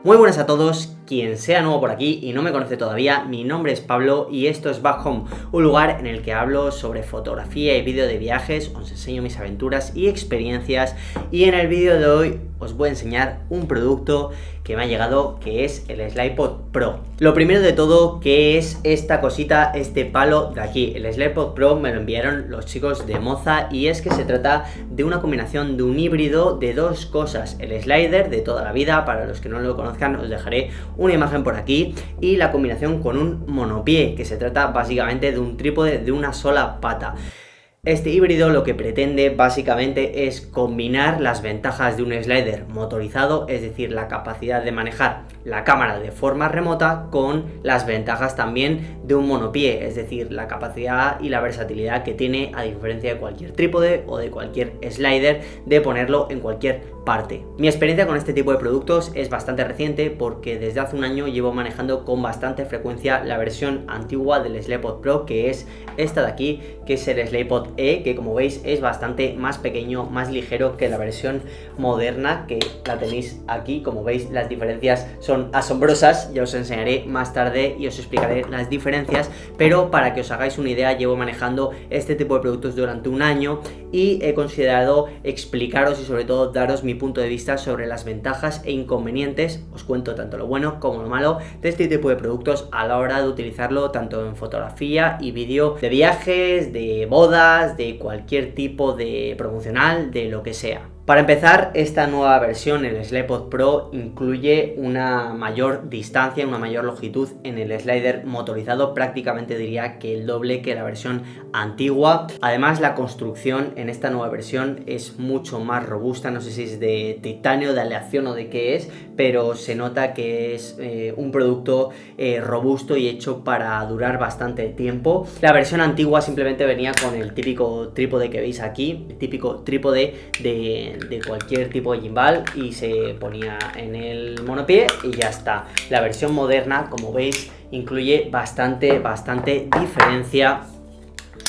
Muy buenas a todos, quien sea nuevo por aquí y no me conoce todavía, mi nombre es Pablo y esto es Back Home, un lugar en el que hablo sobre fotografía y vídeo de viajes, os enseño mis aventuras y experiencias y en el vídeo de hoy os voy a enseñar un producto que me ha llegado, que es el SlidePod Pro. Lo primero de todo, ¿qué es esta cosita, este palo de aquí? El SlidePod Pro me lo enviaron los chicos de Moza y es que se trata de una combinación de un híbrido de dos cosas: el slider de toda la vida, para los que no lo conozcan os dejaré una imagen por aquí, y la combinación con un monopié, que se trata básicamente de un trípode de una sola pata. Este híbrido lo que pretende básicamente es combinar las ventajas de un slider motorizado, es decir, la capacidad de manejar la cámara de forma remota, con las ventajas también de un monopié, es decir, la capacidad y la versatilidad que tiene, a diferencia de cualquier trípode o de cualquier slider, de ponerlo en cualquier parte. Mi experiencia con este tipo de productos es bastante reciente, porque desde hace un año llevo manejando con bastante frecuencia la versión antigua del SlidePod Pro, que es esta de aquí, que es el SlidePod E, que como veis es bastante más pequeño, más ligero que la versión moderna, que la tenéis aquí. Como veis, las diferencias son asombrosas, ya os enseñaré más tarde y os explicaré las diferencias, pero para que os hagáis una idea, llevo manejando este tipo de productos durante un año y he considerado explicaros y sobre todo daros mi punto de vista sobre las ventajas e inconvenientes. Os cuento tanto lo bueno como lo malo de este tipo de productos a la hora de utilizarlo tanto en fotografía y vídeo de viajes, de bodas, de cualquier tipo de promocional, de lo que sea. Para empezar, esta nueva versión, el SlidePod Pro, incluye una mayor distancia, una mayor longitud en el slider motorizado, prácticamente diría que el doble que la versión antigua. Además, la construcción en esta nueva versión es mucho más robusta, no sé si es de titanio, de aleación o de qué es, pero se nota que es un producto robusto y hecho para durar bastante tiempo. La versión antigua simplemente venía con el típico trípode que veis aquí, el típico trípode de cualquier tipo de gimbal, y se ponía en el monopié y ya está. La versión moderna, como veis, incluye bastante diferencia.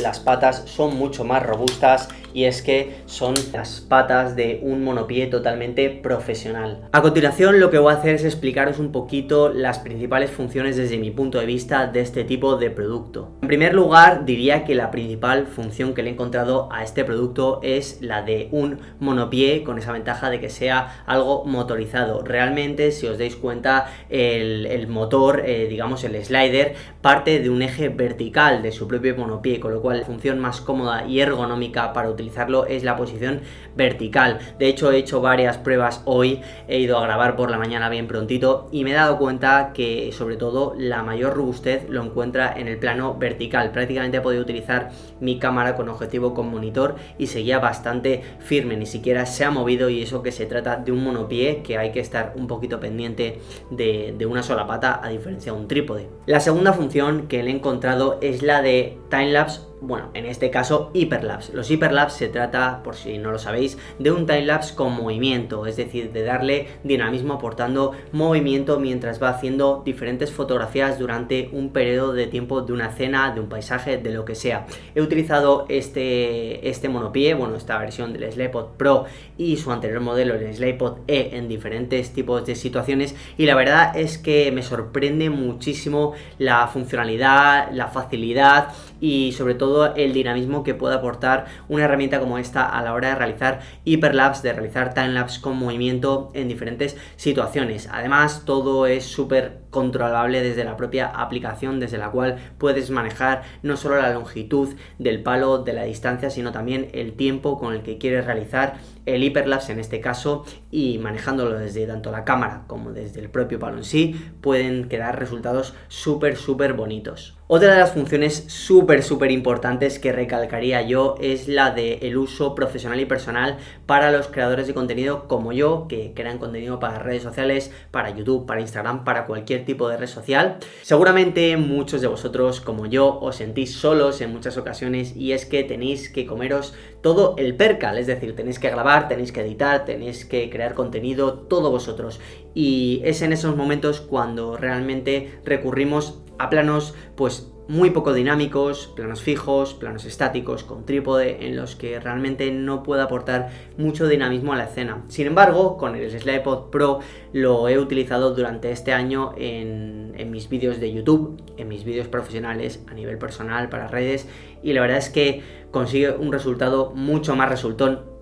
Las patas son mucho más robustas y es que son las patas de un monopié totalmente profesional. A continuación, lo que voy a hacer es explicaros un poquito las principales funciones desde mi punto de vista de este tipo de producto. En primer lugar, diría que la principal función que le he encontrado a este producto es la de un monopié, con esa ventaja de que sea algo motorizado. Realmente, si os dais cuenta, el motor, digamos el slider, parte de un eje vertical de su propio monopié, con lo cual la función más cómoda y ergonómica para utilizarlo es la posición vertical. De hecho, he hecho varias pruebas hoy, he ido a grabar por la mañana bien prontito y me he dado cuenta que sobre todo la mayor robustez lo encuentra en el plano vertical. Prácticamente he podido utilizar mi cámara con objetivo con monitor y seguía bastante firme, ni siquiera se ha movido, y eso que se trata de un monopié que hay que estar un poquito pendiente de una sola pata, a diferencia de un trípode. La segunda función que le he encontrado es la de timelapse. Bueno, en este caso hiperlapse. Los hiperlapse se trata, por si no lo sabéis, de un timelapse con movimiento, es decir, de darle dinamismo aportando movimiento mientras va haciendo diferentes fotografías durante un periodo de tiempo de una escena, de un paisaje, de lo que sea. He utilizado este monopié, bueno, esta versión del SlidePod Pro y su anterior modelo, el SlidePod E, en diferentes tipos de situaciones, y la verdad es que me sorprende muchísimo la funcionalidad, la facilidad y sobre todo el dinamismo que puede aportar una herramienta como esta a la hora de realizar hiperlapse, de realizar timelapse con movimiento en diferentes situaciones. Además, todo es súper controlable desde la propia aplicación, desde la cual puedes manejar no solo la longitud del palo, de la distancia, sino también el tiempo con el que quieres realizar el hiperlapse en este caso, y manejándolo desde tanto la cámara como desde el propio palo en sí, pueden quedar resultados súper bonitos. Otra de las funciones súper importantes que recalcaría yo es la del uso profesional y personal para los creadores de contenido como yo, que crean contenido para redes sociales, para YouTube, para Instagram, para cualquier tipo de red social. Seguramente muchos de vosotros, como yo, os sentís solos en muchas ocasiones, y es que tenéis que comeros todo el percal, es decir, tenéis que grabar, tenéis que editar, tenéis que crear contenido, todo vosotros. Y es en esos momentos cuando realmente recurrimos a planos pues muy poco dinámicos, planos fijos, planos estáticos, con trípode, en los que realmente no puedo aportar mucho dinamismo a la escena. Sin embargo, con el SlidePod Pro lo he utilizado durante este año en mis vídeos de YouTube, en mis vídeos profesionales, a nivel personal, para redes, y la verdad es que consigue un resultado mucho más resultón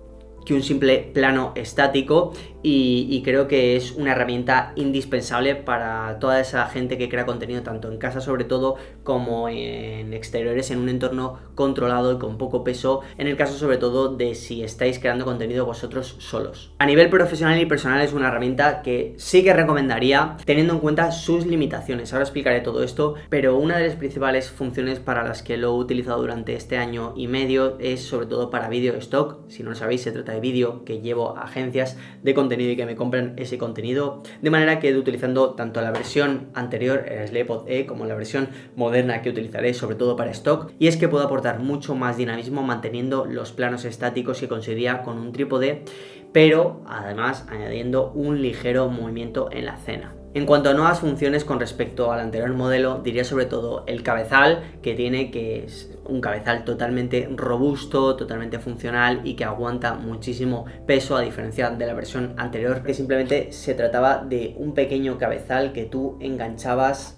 que un simple plano estático, y creo que es una herramienta indispensable para toda esa gente que crea contenido tanto en casa sobre todo como en exteriores, en un entorno controlado y con poco peso, en el caso sobre todo de si estáis creando contenido vosotros solos. A nivel profesional y personal es una herramienta que sí que recomendaría, teniendo en cuenta sus limitaciones. Ahora explicaré todo esto, pero una de las principales funciones para las que lo he utilizado durante este año y medio es sobre todo para vídeo stock. Si no lo sabéis, se trata de vídeo que llevo a agencias de contenido y que me compran ese contenido, de manera que he ido utilizando tanto la versión anterior, el SlidePod E, como la versión moderna que utilizaré sobre todo para stock, y es que puedo aportar mucho más dinamismo manteniendo los planos estáticos que conseguiría con un trípode, pero además añadiendo un ligero movimiento en la escena. En cuanto a nuevas funciones con respecto al anterior modelo, diría sobre todo el cabezal que tiene, que es un cabezal totalmente robusto, totalmente funcional y que aguanta muchísimo peso, a diferencia de la versión anterior, que simplemente se trataba de un pequeño cabezal que tú enganchabas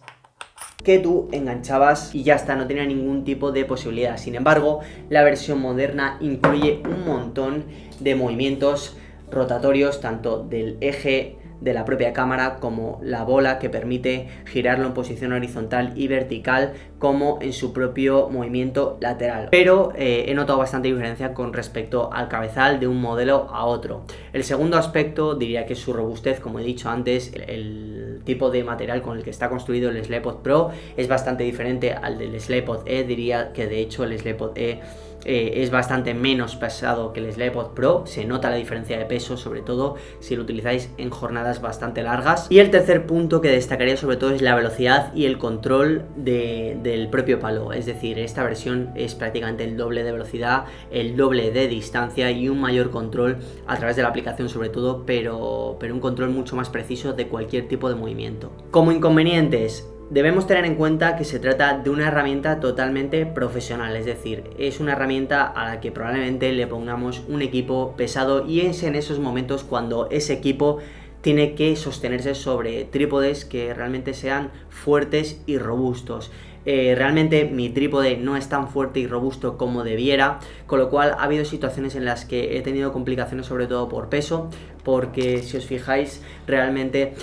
y ya está, no tenía ningún tipo de posibilidad. Sin embargo, la versión moderna incluye un montón de movimientos rotatorios, tanto del eje de la propia cámara como la bola, que permite girarlo en posición horizontal y vertical, como en su propio movimiento lateral. Pero he notado bastante diferencia con respecto al cabezal de un modelo a otro. El segundo aspecto diría que es su robustez. Como he dicho antes, el tipo de material con el que está construido el SlidePod Pro es bastante diferente al del SlidePod E. Diría que de hecho el SlidePod E es bastante menos pesado que el SlidePod Pro. Se nota la diferencia de peso, sobre todo si lo utilizáis en jornadas bastante largas. Y el tercer punto que destacaría sobre todo es la velocidad y el control del propio palo. Es decir, esta versión es prácticamente el doble de velocidad, el doble de distancia y un mayor control a través de la aplicación sobre todo, pero un control mucho más preciso de cualquier tipo de movimiento. Como inconvenientes, debemos tener en cuenta que se trata de una herramienta totalmente profesional, es decir, es una herramienta a la que probablemente le pongamos un equipo pesado, y es en esos momentos cuando ese equipo tiene que sostenerse sobre trípodes que realmente sean fuertes y robustos. Realmente mi trípode no es tan fuerte y robusto como debiera, con lo cual ha habido situaciones en las que he tenido complicaciones sobre todo por peso, porque si os fijáis realmente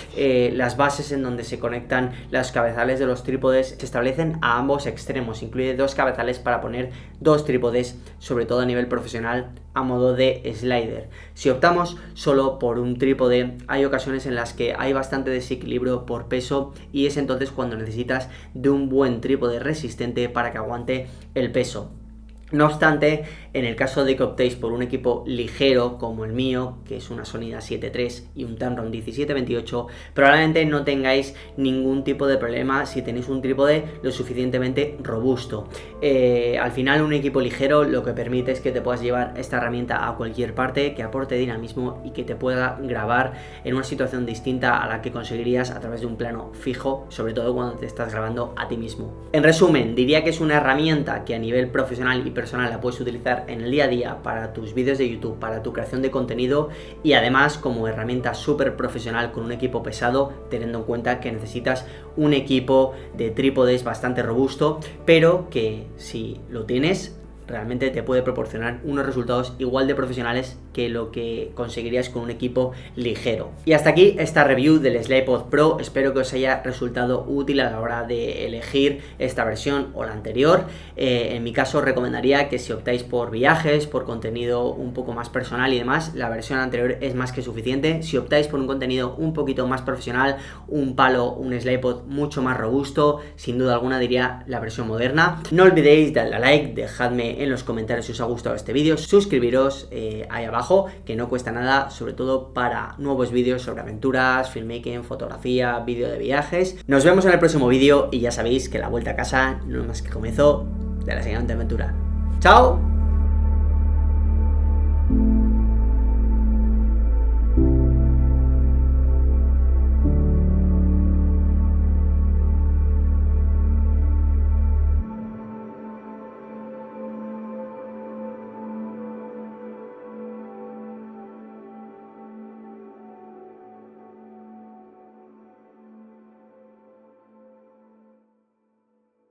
las bases en donde se conectan los cabezales de los trípodes se establecen a ambos extremos. Incluye dos cabezales para poner dos trípodes, sobre todo a nivel profesional, a modo de slider. Si optamos solo por un trípode, hay ocasiones en las que hay bastante desequilibrio por peso, y es entonces cuando necesitas de un buen trípode resistente para que aguante el peso. No obstante, en el caso de que optéis por un equipo ligero como el mío, que es una Sony A7 III y un Tamron 1728, probablemente no tengáis ningún tipo de problema si tenéis un trípode lo suficientemente robusto. Al final, un equipo ligero lo que permite es que te puedas llevar esta herramienta a cualquier parte, que aporte dinamismo y que te pueda grabar en una situación distinta a la que conseguirías a través de un plano fijo, sobre todo cuando te estás grabando a ti mismo. En resumen, diría que es una herramienta que a nivel profesional y personal la puedes utilizar en el día a día para tus vídeos de YouTube, para tu creación de contenido, y además como herramienta súper profesional con un equipo pesado, teniendo en cuenta que necesitas un equipo de trípodes bastante robusto, pero que si lo tienes realmente te puede proporcionar unos resultados igual de profesionales que lo que conseguirías con un equipo ligero. Y hasta aquí esta review del SlidePod Pro. Espero que os haya resultado útil a la hora de elegir esta versión o la anterior. En mi caso recomendaría que si optáis por viajes, por contenido un poco más personal y demás, la versión anterior es más que suficiente. Si optáis por un contenido un poquito más profesional, un palo, un SlidePod mucho más robusto, sin duda alguna diría la versión moderna. No olvidéis darle a like, dejadme en los comentarios si os ha gustado este vídeo, suscribiros ahí abajo, que no cuesta nada, sobre todo para nuevos vídeos sobre aventuras, filmmaking, fotografía, vídeo de viajes. Nos vemos en el próximo vídeo y ya sabéis que la vuelta a casa no es más que el comienzo de la siguiente aventura. ¡Chao!